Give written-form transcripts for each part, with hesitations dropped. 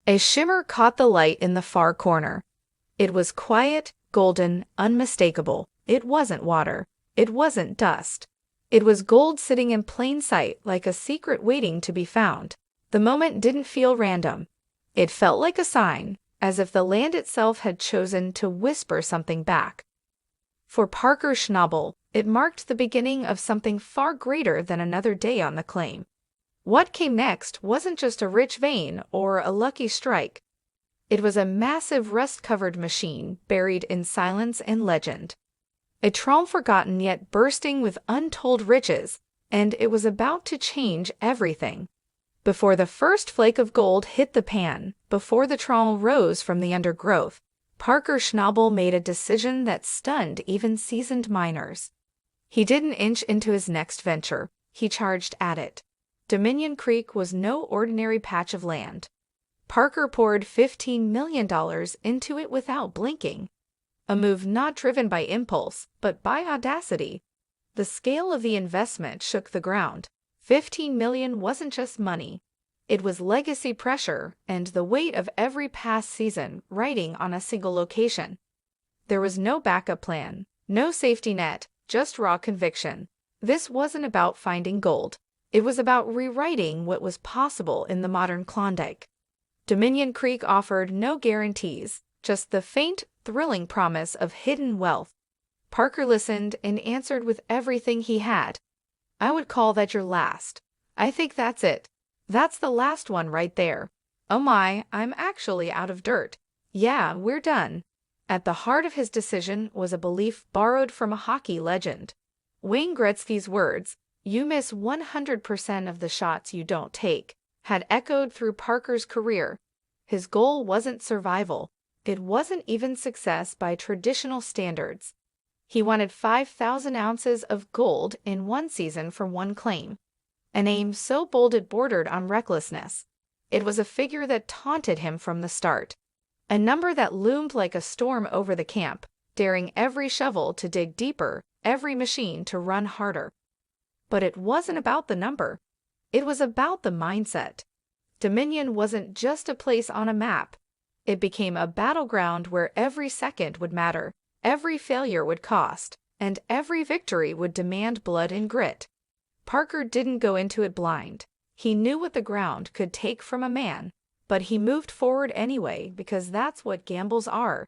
A shimmer caught the light in the far corner. It was quiet, golden, unmistakable. It wasn't water. It wasn't dust. It was gold sitting in plain sight like a secret waiting to be found. The moment didn't feel random. It felt like a sign, as if the land itself had chosen to whisper something back. For Parker Schnabel, it marked the beginning of something far greater than another day on the claim. What came next wasn't just a rich vein or a lucky strike. It was a massive rust-covered machine buried in silence and legend. A trome forgotten yet bursting with untold riches, and it was about to change everything. Before the first flake of gold hit the pan, before the trome rose from the undergrowth, Parker Schnabel made a decision that stunned even seasoned miners. He didn't inch into his next venture, he charged at it. Dominion Creek was no ordinary patch of land. Parker poured $15 million into it without blinking. A move not driven by impulse, but by audacity. The scale of the investment shook the ground. $15 million wasn't just money. It was legacy pressure and the weight of every past season riding on a single location. There was no backup plan, no safety net, just raw conviction. This wasn't about finding gold. It was about rewriting what was possible in the modern Klondike. Dominion Creek offered no guarantees, just the faint, thrilling promise of hidden wealth. Parker listened and answered with everything he had. "I would call that your last. I think that's it. That's the last one right there. Oh my, I'm actually out of dirt. Yeah, we're done." At the heart of his decision was a belief borrowed from a hockey legend. Wayne Gretzky's words, "You miss 100% of the shots you don't take," had echoed through Parker's career. His goal wasn't survival. It wasn't even success by traditional standards. He wanted 5,000 ounces of gold in one season from one claim. An aim so bold it bordered on recklessness. It was a figure that taunted him from the start. A number that loomed like a storm over the camp, daring every shovel to dig deeper, every machine to run harder. But it wasn't about the number. It was about the mindset. Dominion wasn't just a place on a map. It became a battleground where every second would matter, every failure would cost, and every victory would demand blood and grit. Parker didn't go into it blind. He knew what the ground could take from a man, but he moved forward anyway because that's what gambles are.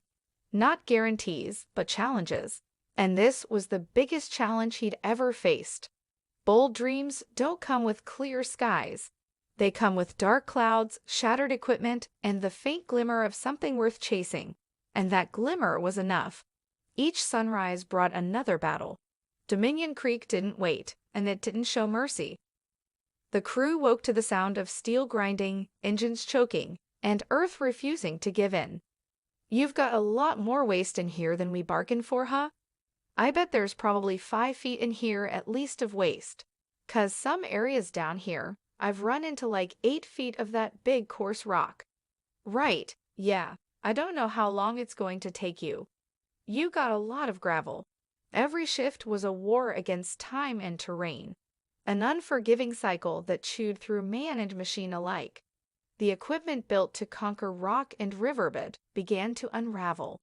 Not guarantees, but challenges. And this was the biggest challenge he'd ever faced. Bold dreams don't come with clear skies. They come with dark clouds, shattered equipment, and the faint glimmer of something worth chasing. And that glimmer was enough. Each sunrise brought another battle. Dominion Creek didn't wait, and it didn't show mercy. The crew woke to the sound of steel grinding, engines choking, and earth refusing to give in. "You've got a lot more waste in here than we bargained for, huh? I bet there's probably 5 feet in here at least of waste. 'Cause some areas down here, I've run into like 8 feet of that big coarse rock." "Right, yeah, I don't know how long it's going to take you. You got a lot of gravel." Every shift was a war against time and terrain, an unforgiving cycle that chewed through man and machine alike. The equipment built to conquer rock and riverbed began to unravel.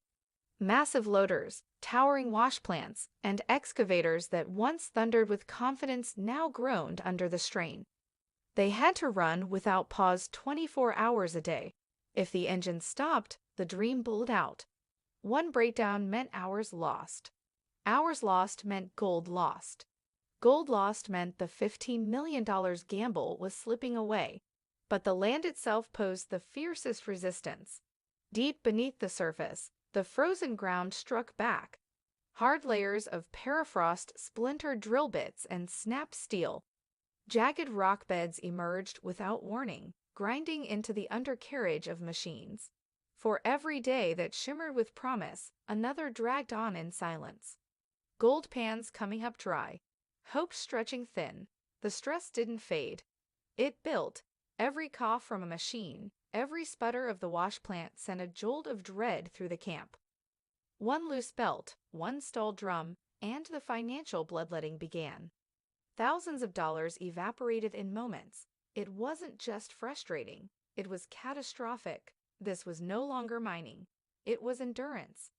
Massive loaders, towering wash plants, and excavators that once thundered with confidence now groaned under the strain. They had to run without pause 24 hours a day. If the engine stopped, the dream blew out. One breakdown meant hours lost. Hours lost meant gold lost. Gold lost meant the $15 million gamble was slipping away. But the land itself posed the fiercest resistance. Deep beneath the surface, the frozen ground struck back. Hard layers of permafrost splintered drill bits and snapped steel. Jagged rock beds emerged without warning, grinding into the undercarriage of machines. For every day that shimmered with promise, another dragged on in silence. Gold pans coming up dry, hope stretching thin. The stress didn't fade. It built. Every cough from a machine, every sputter of the wash plant sent a jolt of dread through the camp. One loose belt, one stalled drum, and the financial bloodletting began. Thousands of dollars evaporated in moments. It wasn't just frustrating. It was catastrophic. This was no longer mining. It was endurance.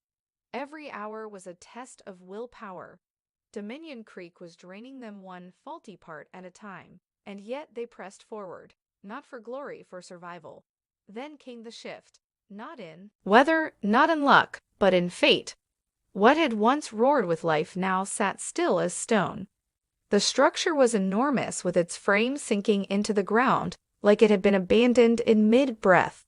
Every hour was a test of willpower. Dominion Creek was draining them one faulty part at a time, and yet they pressed forward, not for glory, for survival. Then came the shift, not in weather, not in luck, but in fate. What had once roared with life now sat still as stone. The structure was enormous, with its frame sinking into the ground like it had been abandoned in mid-breath.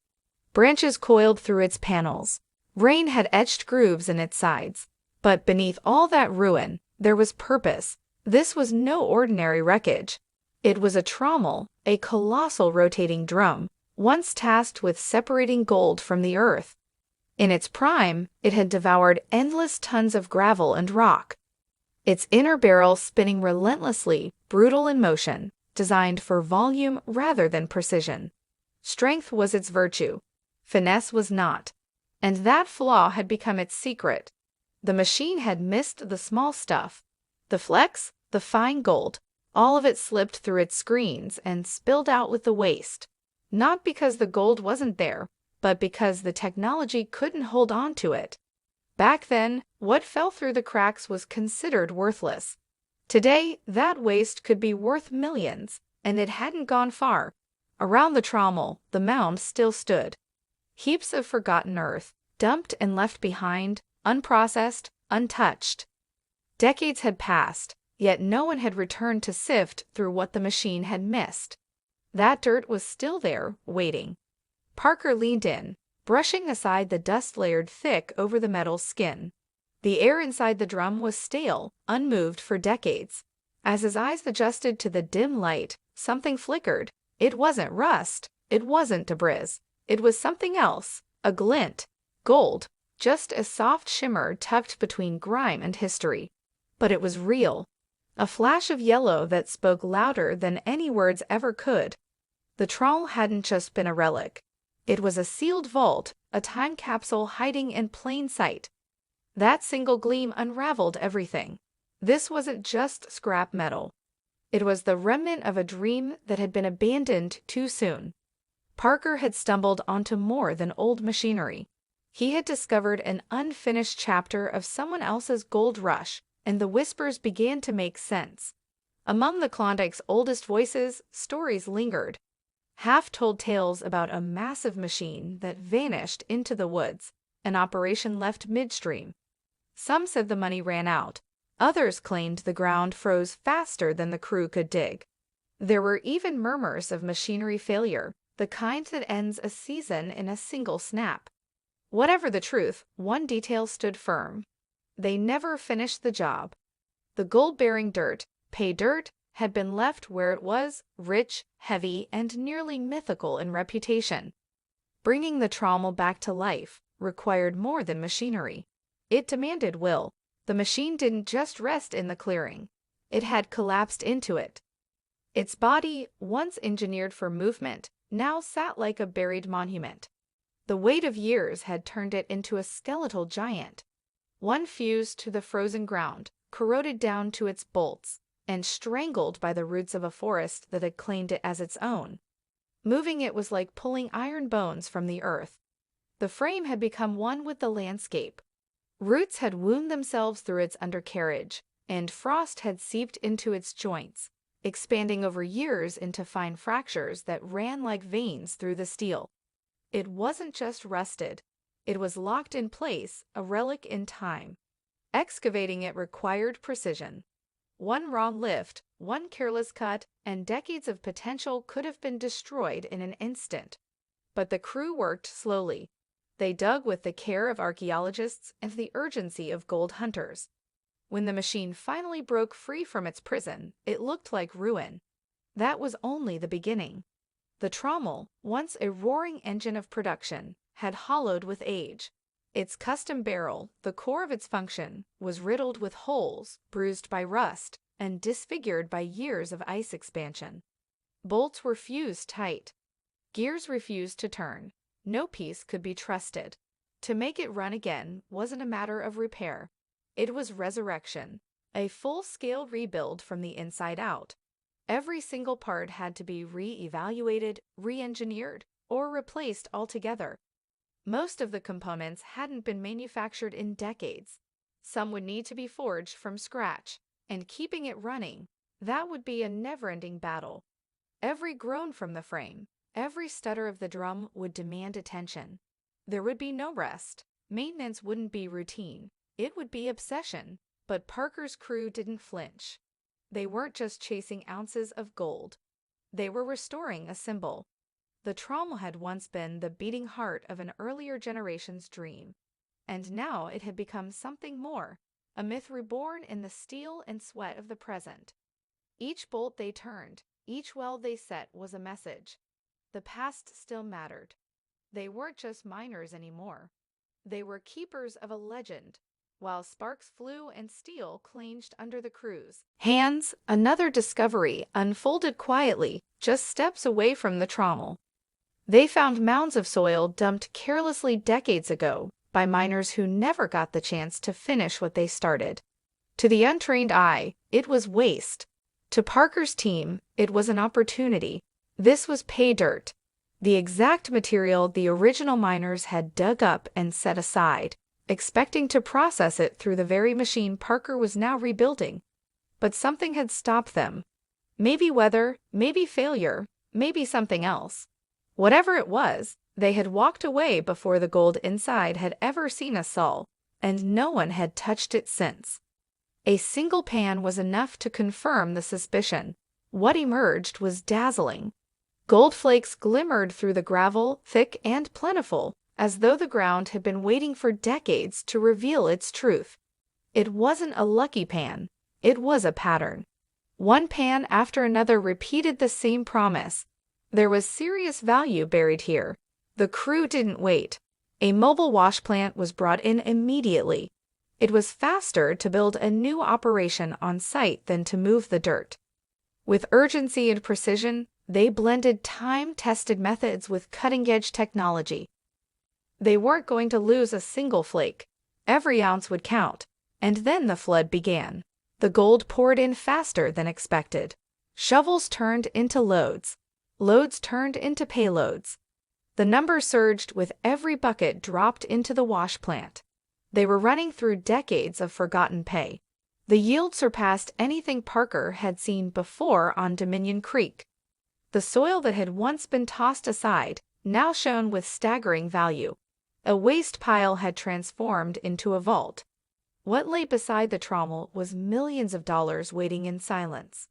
Branches coiled through its panels. Rain had etched grooves in its sides. But beneath all that ruin, there was purpose. This was no ordinary wreckage. It was a trommel, a colossal rotating drum, once tasked with separating gold from the earth. In its prime, it had devoured endless tons of gravel and rock. Its inner barrel spinning relentlessly, brutal in motion, designed for volume rather than precision. Strength was its virtue. Finesse was not. And that flaw had become its secret. The machine had missed the small stuff. The flecks, the fine gold, all of it slipped through its screens and spilled out with the waste. Not because the gold wasn't there, but because the technology couldn't hold on to it. Back then, what fell through the cracks was considered worthless. Today, that waste could be worth millions, and it hadn't gone far. Around the trommel, the mound still stood. Heaps of forgotten earth, dumped and left behind, unprocessed, untouched. Decades had passed, yet no one had returned to sift through what the machine had missed. That dirt was still there, waiting. Parker leaned in, brushing aside the dust layered thick over the metal's skin. The air inside the drum was stale, unmoved for decades. As his eyes adjusted to the dim light, something flickered. It wasn't rust. It wasn't debris. It was something else, a glint. Gold, just a soft shimmer tucked between grime and history. But it was real. A flash of yellow that spoke louder than any words ever could. The trawl hadn't just been a relic. It was a sealed vault, a time capsule hiding in plain sight. That single gleam unraveled everything. This wasn't just scrap metal. It was the remnant of a dream that had been abandoned too soon. Parker had stumbled onto more than old machinery. He had discovered an unfinished chapter of someone else's gold rush, and the whispers began to make sense. Among the Klondike's oldest voices, stories lingered. Half-told tales about a massive machine that vanished into the woods, an operation left midstream. Some said the money ran out. Others claimed the ground froze faster than the crew could dig. There were even murmurs of machinery failure, the kind that ends a season in a single snap. Whatever the truth, one detail stood firm. They never finished the job. The gold-bearing dirt, pay dirt, had been left where it was, rich, heavy, and nearly mythical in reputation. Bringing the trommel back to life required more than machinery. It demanded will. The machine didn't just rest in the clearing. It had collapsed into it. Its body, once engineered for movement, now sat like a buried monument. The weight of years had turned it into a skeletal giant. One fused to the frozen ground, corroded down to its bolts, and strangled by the roots of a forest that had claimed it as its own. Moving it was like pulling iron bones from the earth. The frame had become one with the landscape. Roots had wound themselves through its undercarriage, and frost had seeped into its joints, expanding over years into fine fractures that ran like veins through the steel. It wasn't just rusted. It was locked in place, a relic in time. Excavating it required precision. One wrong lift, one careless cut, and decades of potential could have been destroyed in an instant. But the crew worked slowly. They dug with the care of archaeologists and the urgency of gold hunters. When the machine finally broke free from its prison, it looked like ruin. That was only the beginning. The trommel, once a roaring engine of production, had hollowed with age. Its custom barrel, the core of its function, was riddled with holes, bruised by rust, and disfigured by years of ice expansion. Bolts were fused tight. Gears refused to turn. No piece could be trusted. To make it run again wasn't a matter of repair. It was resurrection, a full-scale rebuild from the inside out. Every single part had to be re-evaluated, re-engineered, or replaced altogether. Most of the components hadn't been manufactured in decades. Some would need to be forged from scratch, and keeping it running, that would be a never-ending battle. Every groan from the frame, every stutter of the drum would demand attention. There would be no rest. Maintenance wouldn't be routine. It would be obsession. But Parker's crew didn't flinch. They weren't just chasing ounces of gold. They were restoring a symbol. The trommel had once been the beating heart of an earlier generation's dream, and now it had become something more, a myth reborn in the steel and sweat of the present. Each bolt they turned, each weld they set was a message. The past still mattered. They weren't just miners anymore. They were keepers of a legend. While sparks flew and steel clanged under the crew's hands, another discovery unfolded quietly, just steps away from the trommel. They found mounds of soil dumped carelessly decades ago by miners who never got the chance to finish what they started. To the untrained eye, it was waste. To Parker's team, it was an opportunity. This was pay dirt, the exact material the original miners had dug up and set aside, expecting to process it through the very machine Parker was now rebuilding. But something had stopped them. Maybe weather, maybe failure, maybe something else. Whatever it was, they had walked away before the gold inside had ever seen a sol, and no one had touched it since. A single pan was enough to confirm the suspicion. What emerged was dazzling. Gold flakes glimmered through the gravel, thick and plentiful, as though the ground had been waiting for decades to reveal its truth. It wasn't a lucky pan. It was a pattern. One pan after another repeated the same promise. There was serious value buried here. The crew didn't wait. A mobile wash plant was brought in immediately. It was faster to build a new operation on site than to move the dirt. With urgency and precision, they blended time-tested methods with cutting-edge technology. They weren't going to lose a single flake. Every ounce would count. And then the flood began. The gold poured in faster than expected. Shovels turned into loads. Loads turned into payloads. The number surged with every bucket dropped into the wash plant. They were running through decades of forgotten pay. The yield surpassed anything Parker had seen before on Dominion Creek. The soil that had once been tossed aside now shone with staggering value. A waste pile had transformed into a vault. What lay beside the trommel was millions of dollars waiting in silence.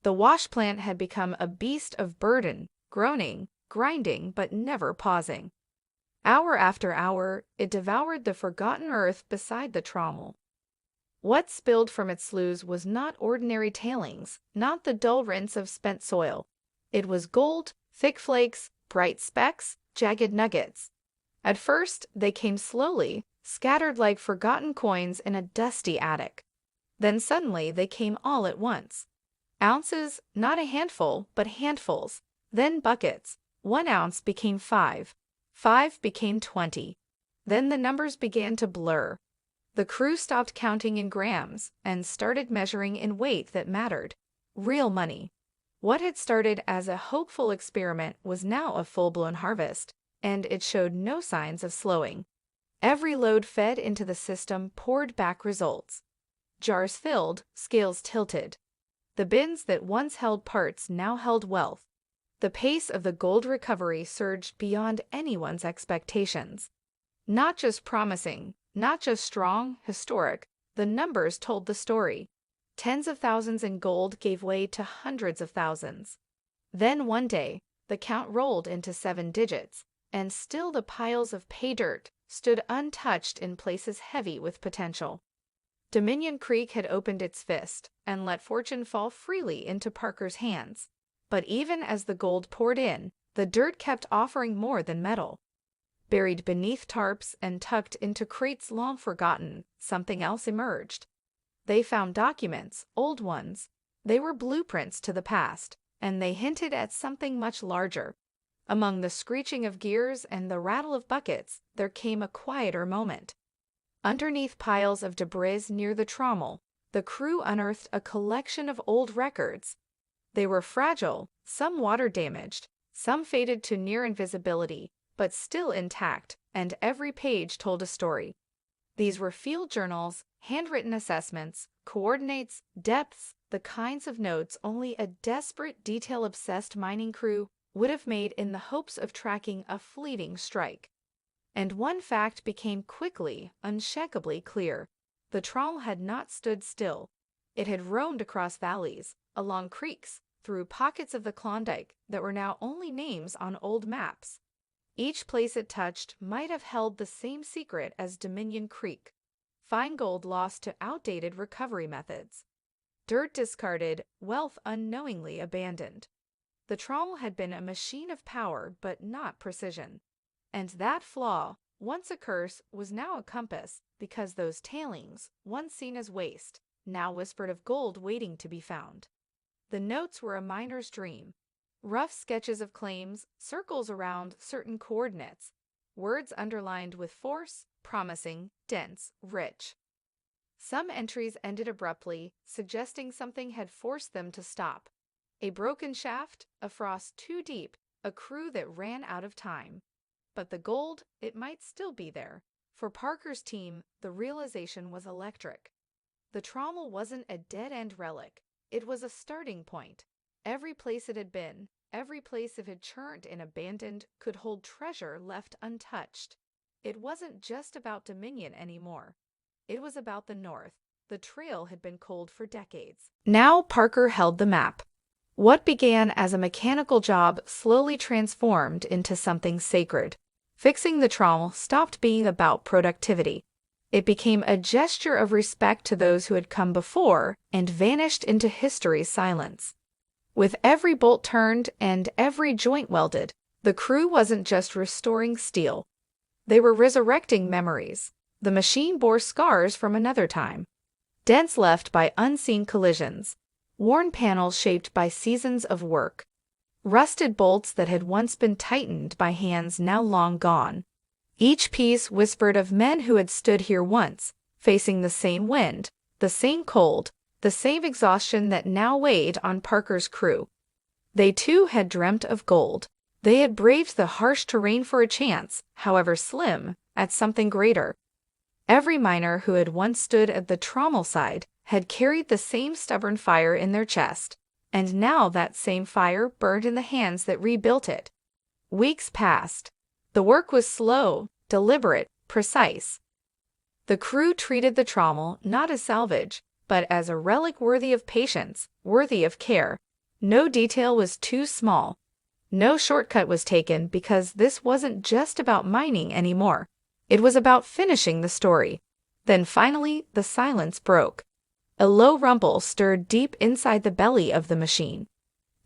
The wash plant had become a beast of burden, groaning, grinding, but never pausing. Hour after hour, it devoured the forgotten earth beside the trommel. What spilled from its sloughs was not ordinary tailings, not the dull rinse of spent soil. It was gold, thick flakes, bright specks, jagged nuggets. At first, they came slowly, scattered like forgotten coins in a dusty attic. Then suddenly they came all at once. Ounces, not a handful, but handfuls. Then buckets. 1 ounce became 5. 5 became 20. Then the numbers began to blur. The crew stopped counting in grams and started measuring in weight that mattered. Real money. What had started as a hopeful experiment was now a full-blown harvest, and it showed no signs of slowing. Every load fed into the system poured back results. Jars filled, scales tilted. The bins that once held parts now held wealth. The pace of the gold recovery surged beyond anyone's expectations. Not just promising, not just strong, historic, the numbers told the story. Tens of thousands in gold gave way to hundreds of thousands. Then one day, the count rolled into 7 digits, and still the piles of pay dirt stood untouched in places heavy with potential. Dominion Creek had opened its fist and let fortune fall freely into Parker's hands. But even as the gold poured in, the dirt kept offering more than metal. Buried beneath tarps and tucked into crates long forgotten, something else emerged. They found documents, old ones. They were blueprints to the past, and they hinted at something much larger. Among the screeching of gears and the rattle of buckets, there came a quieter moment. Underneath piles of debris near the trommel, the crew unearthed a collection of old records. They were fragile, some water-damaged, Some faded to near invisibility, but still intact, and every page told a story. These were field journals, handwritten assessments, coordinates, depths, the kinds of notes only a desperate, detail-obsessed mining crew would have made in the hopes of tracking a fleeting strike. And one fact became quickly, unshakably clear. The trawl had not stood still. It had roamed across valleys, along creeks, through pockets of the Klondike that were now only names on old maps. Each place it touched might have held the same secret as Dominion Creek: fine gold lost to outdated recovery methods, dirt discarded, wealth unknowingly abandoned. The trawl had been a machine of power but not precision. And that flaw, once a curse, was now a compass, because those tailings, once seen as waste, now whispered of gold waiting to be found. The notes were a miner's dream. Rough sketches of claims, circles around certain coordinates, words underlined with force, promising, dense, rich. Some entries ended abruptly, suggesting something had forced them to stop. A broken shaft, a frost too deep, a crew that ran out of time. But the gold, it might still be there. For Parker's team, the realization was electric. The trawl wasn't a dead-end relic. It was a starting point. Every place it had been, every place it had churned and abandoned, could hold treasure left untouched. It wasn't just about Dominion anymore. It was about the North. The trail had been cold for decades. Now Parker held the map. What began as a mechanical job slowly transformed into something sacred. Fixing the trawl stopped being about productivity. It became a gesture of respect to those who had come before and vanished into history's silence. With every bolt turned and every joint welded, the crew wasn't just restoring steel. They were resurrecting memories. The machine bore scars from another time, dents left by unseen collisions, worn panels shaped by seasons of work, rusted bolts that had once been tightened by hands now long gone. Each piece whispered of men who had stood here once, facing the same wind, the same cold, the same exhaustion that now weighed on Parker's crew. They too had dreamt of gold. They had braved the harsh terrain for a chance, however slim, at something greater. Every miner who had once stood at the trommel side had carried the same stubborn fire in their chest, and now that same fire burned in the hands that rebuilt it. Weeks passed. The work was slow, deliberate, precise. The crew treated the trommel not as salvage, but as a relic worthy of patience, worthy of care. No detail was too small. No shortcut was taken, because this wasn't just about mining anymore. It was about finishing the story. Then finally, the silence broke. A low rumble stirred deep inside the belly of the machine.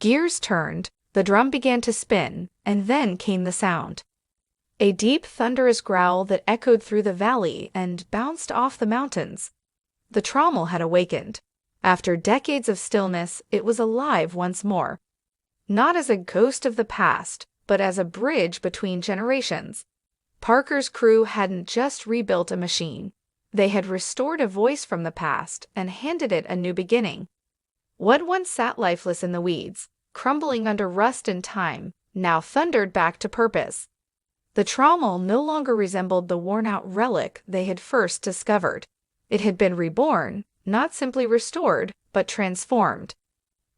Gears turned, the drum began to spin, and then came the sound. A deep, thunderous growl that echoed through the valley and bounced off the mountains. The trommel had awakened. After decades of stillness, it was alive once more. Not as a ghost of the past, but as a bridge between generations. Parker's crew hadn't just rebuilt a machine. They had restored a voice from the past and handed it a new beginning. What once sat lifeless in the weeds, crumbling under rust and time, now thundered back to purpose. The trommel no longer resembled the worn-out relic they had first discovered. It had been reborn, not simply restored, but transformed.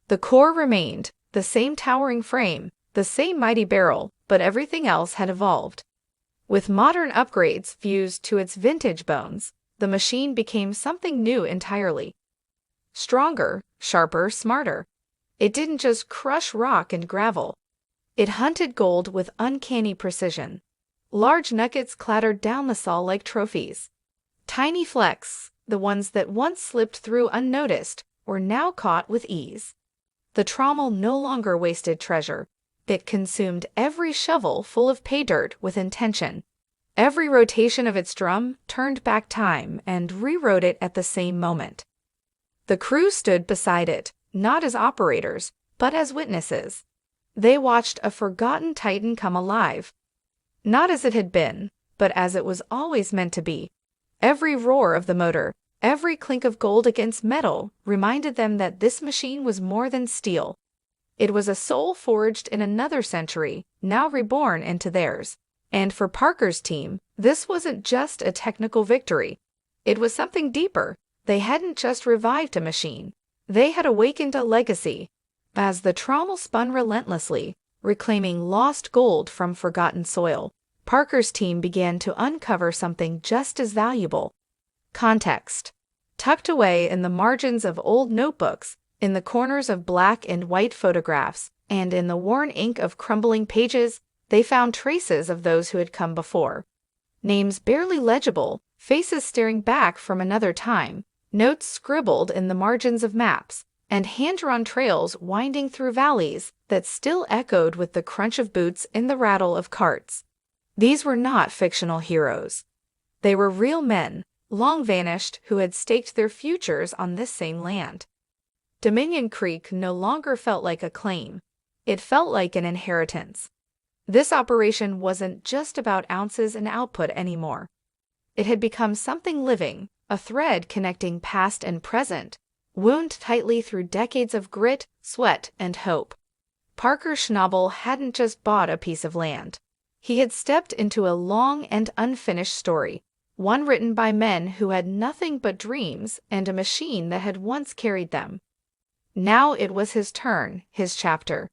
The core remained, the same towering frame, the same mighty barrel, but everything else had evolved. With modern upgrades fused to its vintage bones, the machine became something new entirely. Stronger, sharper, smarter. It didn't just crush rock and gravel. It hunted gold with uncanny precision. Large nuggets clattered down the saw like trophies. Tiny flecks, the ones that once slipped through unnoticed, were now caught with ease. The trommel no longer wasted treasure. It consumed every shovel full of pay dirt with intention. Every rotation of its drum turned back time and rewrote it at the same moment. The crew stood beside it, not as operators, but as witnesses. They watched a forgotten titan come alive. Not as it had been, but as it was always meant to be. Every roar of the motor, every clink of gold against metal reminded them that this machine was more than steel. It was a soul forged in another century, now reborn into theirs. And for Parker's team, this wasn't just a technical victory. It was something deeper. They hadn't just revived a machine. They had awakened a legacy. As the trommel spun relentlessly, reclaiming lost gold from forgotten soil, Parker's team began to uncover something just as valuable. Context. Tucked away in the margins of old notebooks, in the corners of black and white photographs, and in the worn ink of crumbling pages, they found traces of those who had come before. Names barely legible, faces staring back from another time, notes scribbled in the margins of maps, and hand-drawn trails winding through valleys that still echoed with the crunch of boots and the rattle of carts. These were not fictional heroes. They were real men, long vanished, who had staked their futures on this same land. Dominion Creek no longer felt like a claim. It felt like an inheritance. This operation wasn't just about ounces and output anymore. It had become something living, a thread connecting past and present, wound tightly through decades of grit, sweat, and hope. Parker Schnabel hadn't just bought a piece of land. He had stepped into a long and unfinished story, one written by men who had nothing but dreams and a machine that had once carried them. Now it was his turn, his chapter.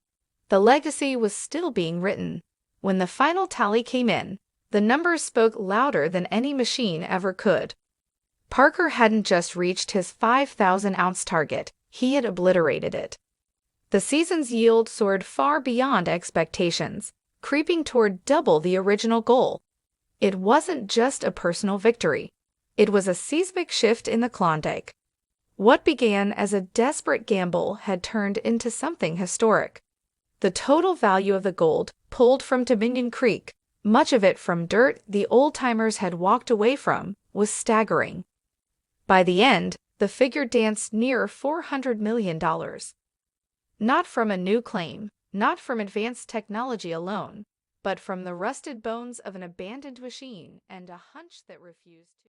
The legacy was still being written. When the final tally came in, the numbers spoke louder than any machine ever could. Parker hadn't just reached his 5,000-ounce target, he had obliterated it. The season's yield soared far beyond expectations, creeping toward double the original goal. It wasn't just a personal victory. It was a seismic shift in the Klondike. What began as a desperate gamble had turned into something historic. The total value of the gold, pulled from Dominion Creek, much of it from dirt the old-timers had walked away from, was staggering. By the end, the figure danced near $400 million. Not from a new claim, not from advanced technology alone, but from the rusted bones of an abandoned machine and a hunch that refused to